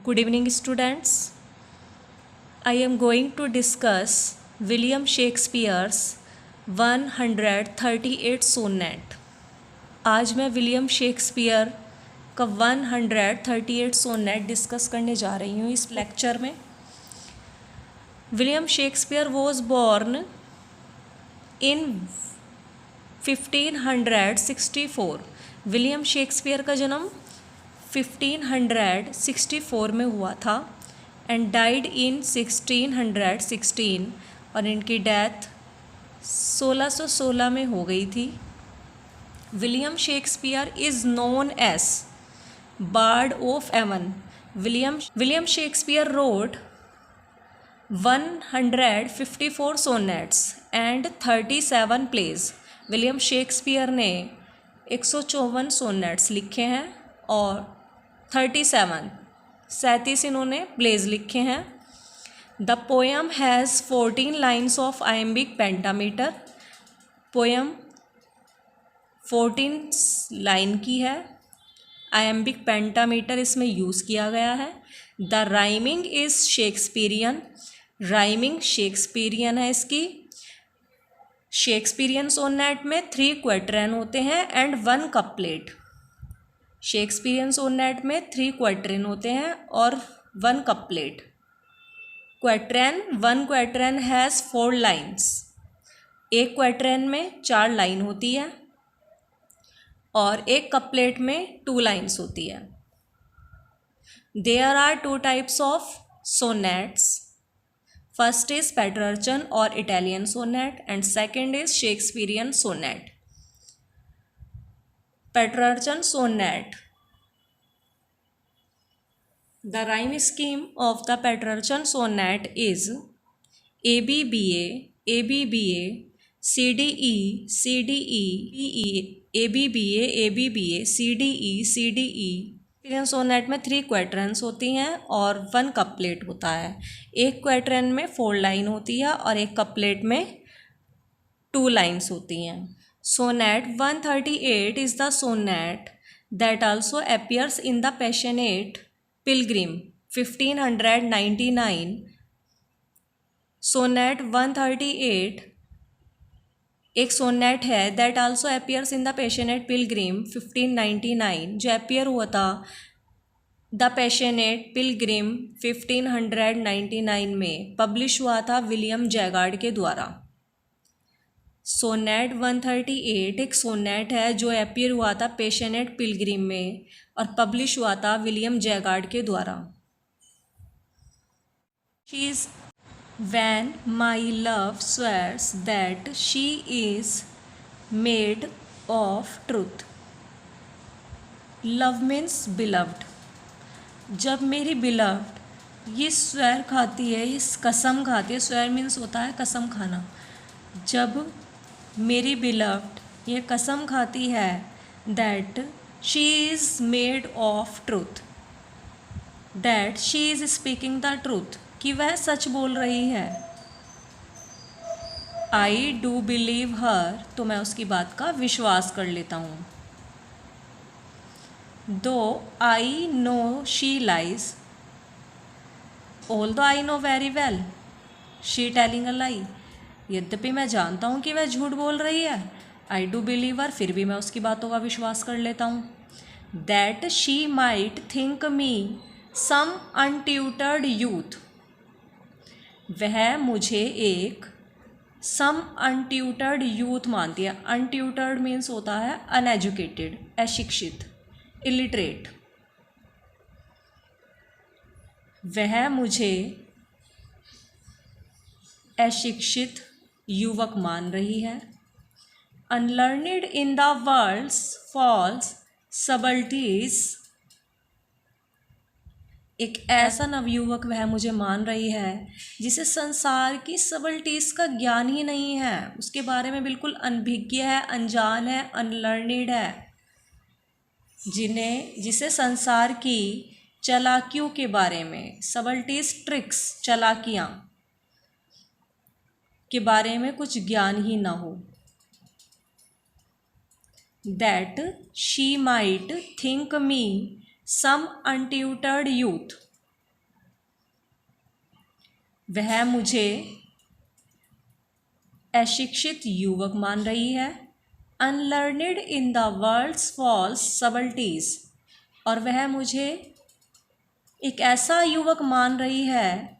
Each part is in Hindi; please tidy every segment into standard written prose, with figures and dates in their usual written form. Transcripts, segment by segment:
Good evening, students. I am going to discuss William Shakespeare's 138 sonnet. आज मैं विलियम शेक्सपियर का 138 सोनेट डिस्कस करने जा रही हूँ इस लेक्चर में। William Shakespeare was born in 1564। William Shakespeare का जन्म 1564 में हुआ था एंड डाइड इन 1616 और इनकी डेथ 1616 में हो गई थी। William Shakespeare is known as bard of Avon. William Shakespeare wrote 154 sonnets and 37 plays. William Shakespeare ने 154 सोनेट्स लिखे हैं और 37 इन्होंने प्लेज लिखे हैं। The poem has 14 lines of iambic pentameter. Poem 14 line की है। आयम्बिक पेंटामीटर इसमें यूज़ किया गया है। The rhyming is Shakespearean. Rhyming Shakespearean है इसकी। शेक्सपियरियन सोनेट में 3 क्वेट्रेन होते हैं एंड 1 कपलेट। शेक्सपियरियन सोनेट में 3 क्वेट्रेन होते हैं और 1 couplet. Quatrain 1 quatrain has 4 lines. एक क्वेट्रेन में 4 लाइन होती है और एक कपलेट में 2 लाइन्स होती है। There are 2 types of sonnets. First is Petrarchan और Italian sonnet and second is Shakespearean sonnet. Petrarchan sonnet. The rhyme scheme of the Petrarchan sonnet is ABBA, ABBA, CDE, CDE, EE, ABBA, ABBA, CDE, CDE। Shakespearean sonnet में 3 क्वेट्रेन्स होती हैं और 1 कपलेट होता है। एक क्वेट्रेन में 4 लाइन होती है और एक कपलेट में 2 लाइन्स होती हैं। Sonnet 138 is the sonnet that also appears in the Passionate pilgrim 1599। Sonnet 138 एक सोनेट है that also appears in the passionate pilgrim 1599, जो अपियर हुआ था द पैशनेट पिलग्रिम 1599 में। पब्लिश हुआ था विलियम जैगार्ड के द्वारा। सोनेट 138 एक सोनेट है जो अपियर हुआ था पैशनेट पिलग्रिम में और पब्लिश हुआ था विलियम जैगार्ड के द्वारा। She is when my love swears that she is made of truth. Love means beloved. जब मेरी बिलव्ड ये स्वेर खाती है, इस कसम खाती है। स्वेर मीन्स होता है कसम खाना। जब मेरी बिलव्ड ये कसम खाती है that she is made of truth, that she is speaking the truth, कि वह सच बोल रही है। आई डू बिलीव हर, तो मैं उसकी बात का विश्वास कर लेता हूँ। Though I know she lies, although I know very well she telling a lie. यद्यपि मैं जानता हूँ कि वह झूठ बोल रही है, आई डू बिलीव हर, फिर भी मैं उसकी बातों का विश्वास कर लेता हूँ। That she might think me some untutored youth, वह मुझे एक सम अनट्यूटर्ड यूथ मानती है। अनट्यूटर्ड मीन्स होता है अनएजुकेटेड, अशिक्षित, इलिटरेट। वह मुझे अशिक्षित युवक मान रही है। अनलर्निड इन द वर्ल्ड्स फॉल्स सबल्टीज, एक ऐसा नवयुवक वह मुझे मान रही है जिसे संसार की सबल्टीज का ज्ञान ही नहीं है, उसके बारे में बिल्कुल अनभिज्ञ है, अनजान है, अनलर्निड है। जिसे संसार की चालाकियों के बारे में, सबल्टीज ट्रिक्स, चालाकियाँ के बारे में कुछ ज्ञान ही ना हो। that she might think me some untutored youth, वह मुझे अशिक्षित युवक मान रही है, अनलर्नड इन द वर्ल्ड्स फॉल्स सबल्टीज, और वह मुझे एक ऐसा युवक मान रही है,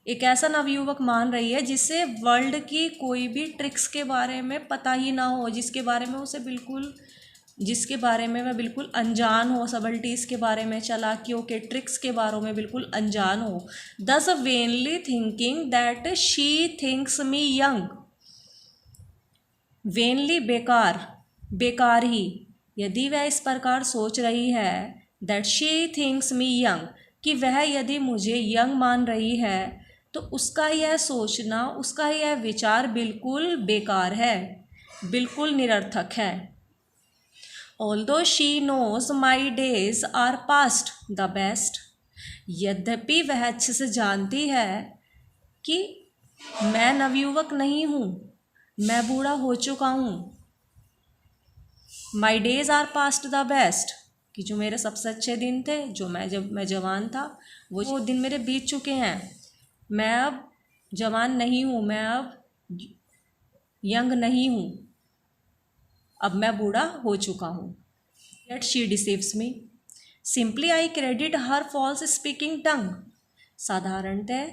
एक ऐसा नवयुवक मान रही है जिसे वर्ल्ड की कोई भी ट्रिक्स के बारे में पता ही ना हो, जिसके बारे में वह बिल्कुल अनजान हो, सबल्टीज के बारे में, चालाकियों के ट्रिक्स के बारे में बिल्कुल अनजान हो। दस vainly thinking that she thinks me young, vainly बेकार, बेकार ही, यदि वह इस प्रकार सोच रही है, that she thinks me young, कि वह यदि मुझे यंग मान रही है, तो उसका यह सोचना, उसका यह विचार बिल्कुल बेकार है, बिल्कुल निरर्थक है। Although she knows my days are past the best, यद्यपि वह अच्छे से जानती है कि मैं नवयुवक नहीं हूँ, मैं बूढ़ा हो चुका हूँ। My days are past the best, कि जो मेरे सबसे अच्छे दिन थे, जब मैं जवान था, वो दिन मेरे बीत चुके हैं। मैं अब जवान नहीं हूँ, मैं अब यंग नहीं हूँ, अब मैं बूढ़ा हो चुका हूँ। Yet she deceives me. Simply I credit her false speaking tongue. साधारणतः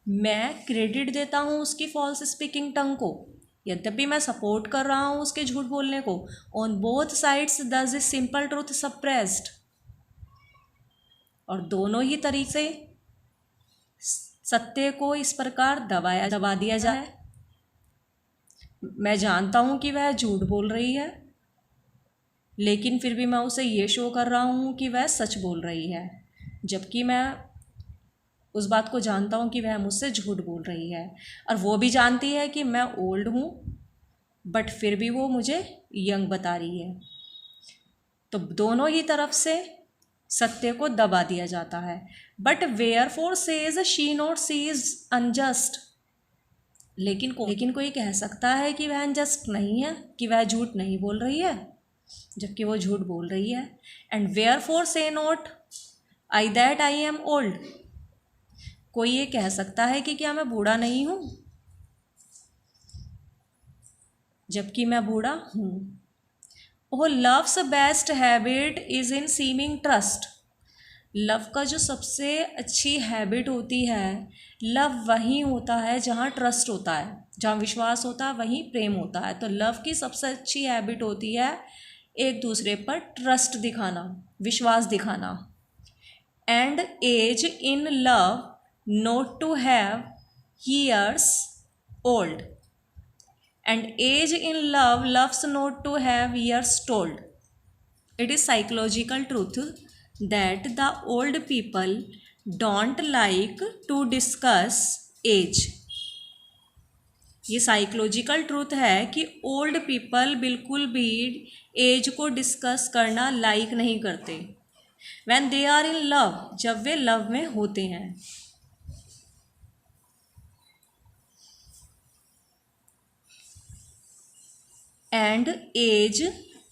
मैं क्रेडिट देता हूँ उसकी फॉल्स स्पीकिंग टंग को, यद्यपि मैं सपोर्ट कर रहा हूँ उसके झूठ बोलने को। ऑन बोथ साइड्स दस इज सिंपल ट्रूथ सप्रेस्ड, और दोनों ही तरीके से सत्य को इस प्रकार दबा दिया जाए। मैं जानता हूँ कि वह झूठ बोल रही है, लेकिन फिर भी मैं उसे ये शो कर रहा हूँ कि वह सच बोल रही है, जबकि मैं उस बात को जानता हूँ कि वह मुझसे झूठ बोल रही है। और वो भी जानती है कि मैं ओल्ड हूँ, बट फिर भी वो मुझे यंग बता रही है। तो दोनों ही तरफ से सत्य को दबा दिया जाता है। But wherefore says she not she is unjust, लेकिन कोई कह सकता है कि वह अनजस्ट नहीं है, कि वह झूठ नहीं बोल रही है, जबकि वो झूठ बोल रही है। एंड वेयर फोर से not I that I am old, कोई ये कह सकता है कि क्या मैं बूढ़ा नहीं हूँ, जबकि मैं बूढ़ा हूँ। Oh love's best habit is in seeming trust, love का जो सबसे अच्छी हैबिट होती है, लव वहीं होता है जहाँ ट्रस्ट होता है, जहाँ विश्वास होता है वहीं प्रेम होता है। तो लव की सबसे अच्छी हैबिट होती है एक दूसरे पर ट्रस्ट दिखाना, विश्वास दिखाना। And age in love not to have years old, and age in love loves not to have years told. It is psychological truth that the old people don't like to discuss age, ये साइकोलॉजिकल ट्रूथ है कि ओल्ड पीपल बिल्कुल भी एज को डिस्कस करना लाइक नहीं करते। When they are in love, जब वे लव में होते हैं। And age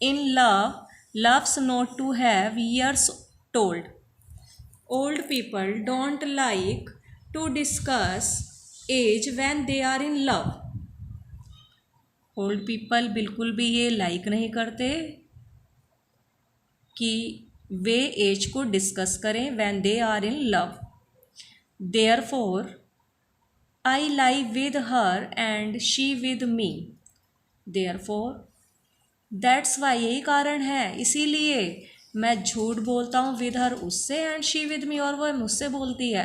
in love loves not to have years told, old people don't like to discuss age when they are in love, old people बिल्कुल भी ये लाइक नहीं करते कि वे एज को डिस्कस करें when they are in love। therefore I lie with her and she with me, therefore that's why, यही कारण है, इसीलिए मैं झूठ बोलता हूँ विद हर, उससे, एंड शी विद मी, और वह मुझसे बोलती है।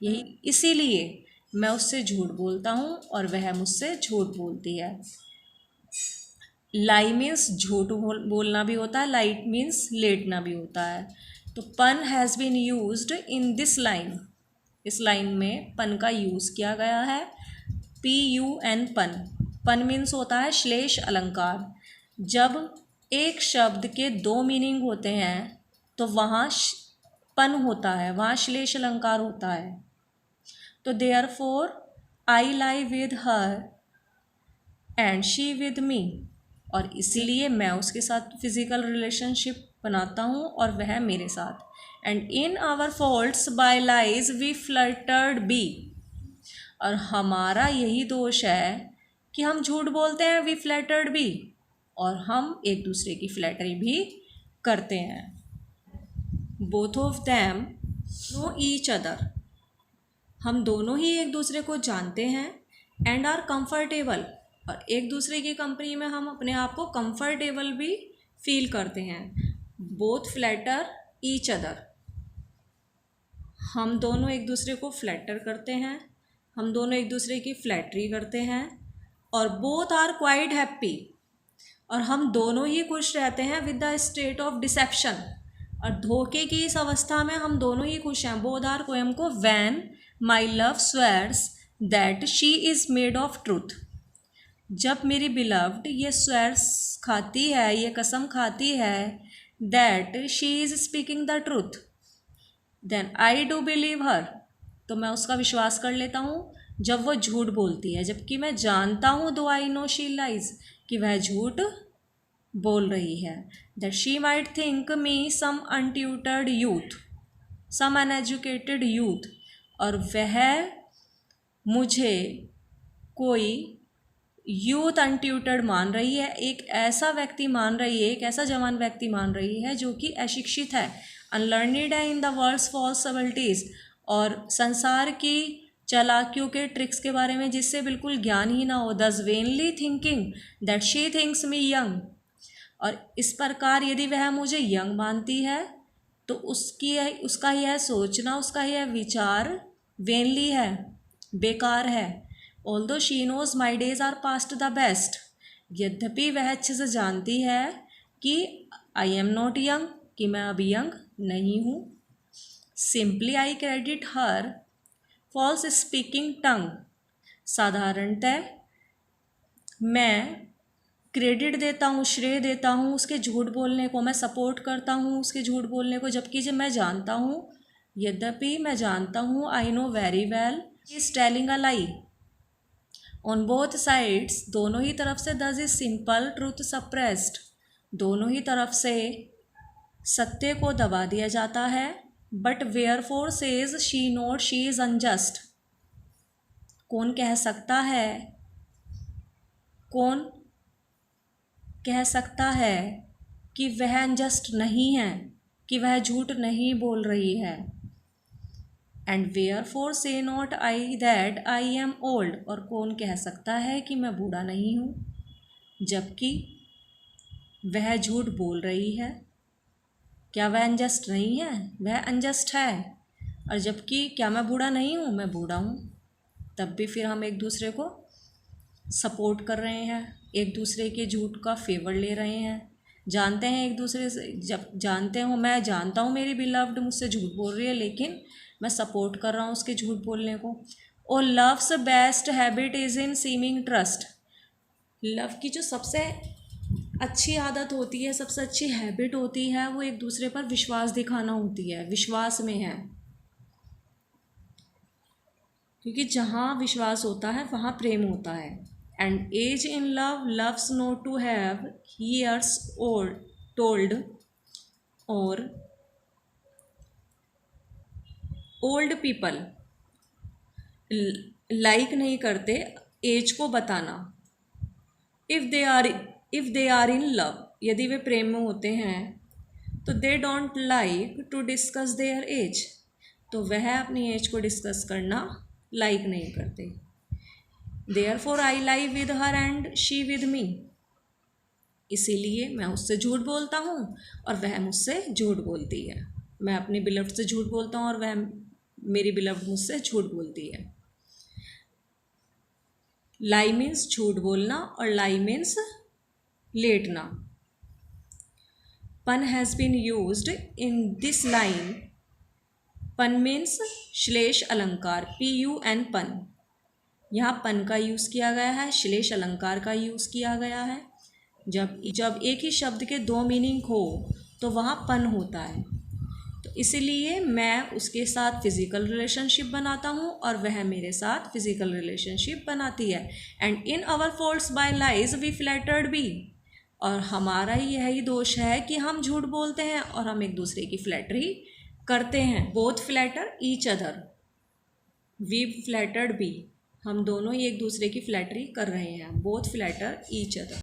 यही इसीलिए मैं उससे झूठ बोलता हूँ और वह मुझसे झूठ बोलती है। लाई मीन्स झूठ बोलना भी होता है, लाइट मीन्स लेटना भी होता है। तो pun has been used in this line, इस लाइन में पन का यूज़ किया गया है। PUN पन, पन मीन्स होता है श्लेष अलंकार। जब एक शब्द के दो मीनिंग होते हैं तो वहाँ पन होता है, वहाँ श्लेष अलंकार होता है। तो therefore I lie with her and she with me, और इसीलिए मैं उसके साथ फिजिकल रिलेशनशिप बनाता हूँ और वह मेरे साथ। And in our faults by lies we flattered be, और हमारा यही दोष है कि हम झूठ बोलते हैं, वी फ्लैटर्ड बी, और हम एक दूसरे की फ्लैटरी भी करते हैं। Both of them know each other, हम दोनों ही एक दूसरे को जानते हैं, एंड आर कंफर्टेबल, और एक दूसरे की कंपनी में हम अपने आप को कंफर्टेबल भी फील करते हैं। बोथ फ्लैटर ईच अदर, हम दोनों एक दूसरे को फ्लैटर करते हैं, हम दोनों एक दूसरे की फ्लैटरी करते हैं, और बोथ आर क्वाइट हैप्पी, और हम दोनों ही खुश रहते हैं with the state of deception, और धोखे की इस अवस्था में हम दोनों ही खुश हैं। बोथ आर पोएम को when my love swears that she is made of truth, जब मेरी बिलव्ड ये स्वेयर्स खाती है, ये कसम खाती है, that she is speaking the truth, then I do believe her, तो मैं उसका विश्वास कर लेता हूँ जब वो झूठ बोलती है, जबकि मैं जानता हूँ, though I know she lies, कि वह झूठ बोल रही है। That she might think me some untutored youth, some uneducated youth, और वह मुझे कोई यूथ अनट्यूटर्ड मान रही है, एक ऐसा व्यक्ति मान रही है, एक ऐसा जवान व्यक्ति मान रही है जो कि अशिक्षित है, अनलर्निड है इन द वर्ल्ड्स पॉसिबिलिटीज़, और संसार की चालाकियों के ट्रिक्स के बारे में जिससे बिल्कुल ज्ञान ही ना हो। दस vainly thinking that she thinks me young, और इस प्रकार यदि वह मुझे यंग मानती है तो उसका यह सोचना, उसका यह विचार वेनली है, बेकार है। Although she knows my days are past the best, यद्यपि वह अच्छे से जानती है कि आई एम नॉट यंग, कि मैं अभी यंग नहीं हूँ। Simply I credit her false speaking tongue, साधारणतः मैं क्रेडिट देता हूँ, श्रेय देता हूँ उसके झूठ बोलने को, मैं सपोर्ट करता हूँ उसके झूठ बोलने को, जबकि जब मैं जानता हूँ, यद्यपि मैं जानता हूँ, आई know very well is telling a lie on both sides, दोनों ही तरफ से दस इज सिंपल ट्रूथ सप्रेस्ड, दोनों ही तरफ से सत्य को दबा दिया जाता है। But wherefore says she not she is unjust, कौन कह सकता है, कौन कह सकता है कि वह अनजस्ट नहीं है, कि वह झूठ नहीं बोल रही है। एंड वेयर फोर से not I that I am old, और कौन कह सकता है कि मैं बूढ़ा नहीं हूँ, जबकि वह झूठ बोल रही है। क्या वह अनजस्ट नहीं है? वह अनजस्ट है। और जबकि क्या मैं बूढ़ा नहीं हूँ? मैं बूढ़ा हूँ। तब भी फिर हम एक दूसरे को सपोर्ट कर रहे हैं, एक दूसरे के झूठ का फेवर ले रहे हैं, जानते हैं एक दूसरे से, जब जानते हो, मैं जानता हूँ मेरी बिलव्ड मुझसे झूठ बोल रही है, लेकिन मैं सपोर्ट कर रहा हूँ उसके झूठ बोलने को। और love's best habit is in seeming trust, love की जो सबसे अच्छी आदत होती है, सबसे अच्छी हैबिट होती है, वो एक दूसरे पर विश्वास दिखाना होती है, विश्वास में है। क्योंकि जहाँ विश्वास होता है वहाँ प्रेम होता है। And age in love loves not to have years old told, और ओल्ड पीपल लाइक नहीं करते एज को बताना। If they are in love, यदि वे प्रेम में होते हैं, तो they don't like to discuss their age, तो वह अपनी एज को डिस्कस करना लाइक नहीं करते। Therefore I lie with her and she with me, इसीलिए मैं उससे झूठ बोलता हूँ और वह मुझसे झूठ बोलती है। मैं अपनी बिलव्ड से झूठ बोलता हूँ और वह मेरी बिलव्ड मुझसे झूठ बोलती है। लाई मीन्स झूठ बोलना और लाई मीन्स लेटना। Pun has been used in this line, pun means श्लेष अलंकार, PUN पन, यहाँ पन का यूज़ किया गया है, श्लेष अलंकार का यूज़ किया गया है। जब एक ही शब्द के दो मीनिंग हो तो वहाँ पन होता है, तो इसीलिए मैं उसके साथ फिज़िकल रिलेशनशिप बनाता हूँ और वह मेरे साथ फिज़िकल रिलेशनशिप बनाती है। And in our faults by lies we flattered be, और हमारा यही दोष है कि हम झूठ बोलते हैं और हम एक दूसरे की फ्लैटरी करते हैं। Both flatter each other, we flattered be, हम दोनों ही एक दूसरे की फ्लैटरी कर रहे हैं, बोथ फ्लैटर ईच अदर।